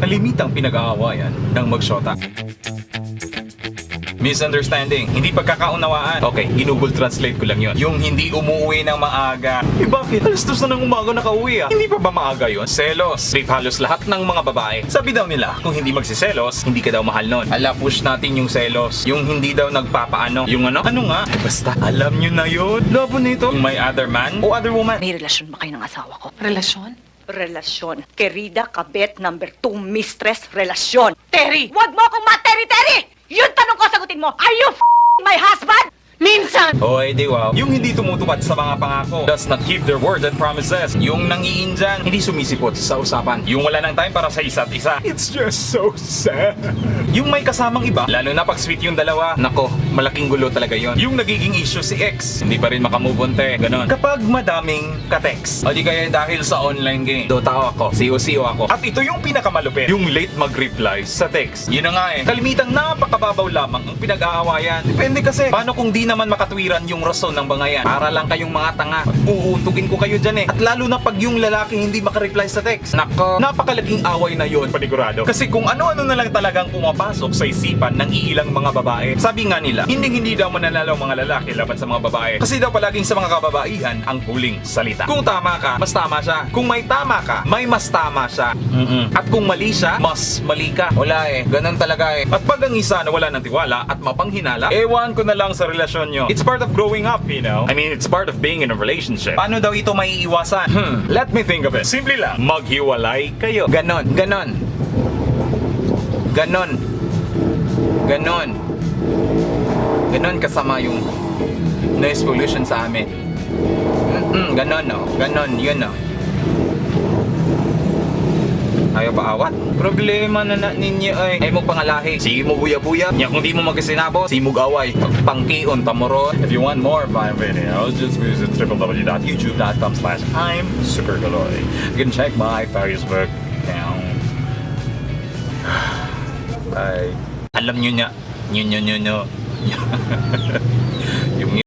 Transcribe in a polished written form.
kalimitang pinag-aawayan ng magsyota. Misunderstanding, hindi pagkakaunawaan. Okay, ginugol translate ko lang yun. Yung hindi umuwi ng maaga. Eh bakit? Alas 2 na ng umaga nakauwi ah. Hindi pa ba maaga yun? Selos. Trip halos lahat ng mga babae. Sabi daw nila, kung hindi magsiselos, hindi ka daw mahal nun. Ala, push natin yung selos. Yung hindi daw nagpapaano. Yung ano? Ano nga? Basta, alam nyo na yun. Labo nito. Yung may other man o other woman. May relasyon ba kayo ng asawa ko? Relasyon? Relasyon. Querida, kabet, number 2, mistress, relasyon. Terry! Wag mo akong ma-Terry! Yun tanong ko, sagutin mo. Are you my husband? Minsan! O di wow. Yung hindi tumutupad sa mga pangako, does not keep their word and promises. Yung nangiinjan, hindi sumisipot sa usapan. Yung wala ng time para sa isa't isa. It's just so sad. Yung may kasamang iba, lalo na pag sweet yung dalawa, nako, malaking gulo talaga yon. Yung nagiging issue si ex, hindi pa rin makamove on te, ganon. Kapag madaming ka-text, o di kaya dahil sa online game, Dota ako, COCO ako. At ito yung pinakamalupit, yung late mag-reply sa text. Yun na nga eh, kalimitang napakababaw lamang ang pinag-aawayan. Depende kasi, paano kung di naman makatwiran yung rason ng bangayan? Para lang kayong mga tanga. Uutugin ko kayo dyan eh. At lalo na pag yung lalaki hindi makareply sa text. Nako, napakalaking away na yun, panigurado. Kasi kung ano-ano na lang talagang pumapasok sa isipan ng iilang mga babae. Sabi nga nila, hindi daw mananalo ang mga lalaki laban sa mga babae. Kasi daw palaging sa mga kababaihan ang huling salita. Kung tama ka, mas tama siya. Kung may tama ka, may mas tama siya. At kung mali siya, mas mali ka. Wala eh, ganun talaga eh. At pag ang isa na wala ng tiwala at mapanghinala, ewan ko na lang sa relasyon nyo. It's part of growing up, you know? I mean, it's part of being in a relationship. Paano daw ito maiiwasan? Let me think of it. Simple lang, maghiwalay kayo. Ganon. Ganon kasama yung noise pollution sa amin. Ganon, no? Ganon, yun, no? Ayaw pa awat? Problema na ninyo ay mo pangalahi. Sige mo buya-buya. Nya kung di mo magasinabo, simug away. Pangkion tamoron. If you want more of my videos, just visit www.youtube.com/I'mSuperGaloy. You can check my Facebook account. Bye. Alam nyo niya. Nyo. Yung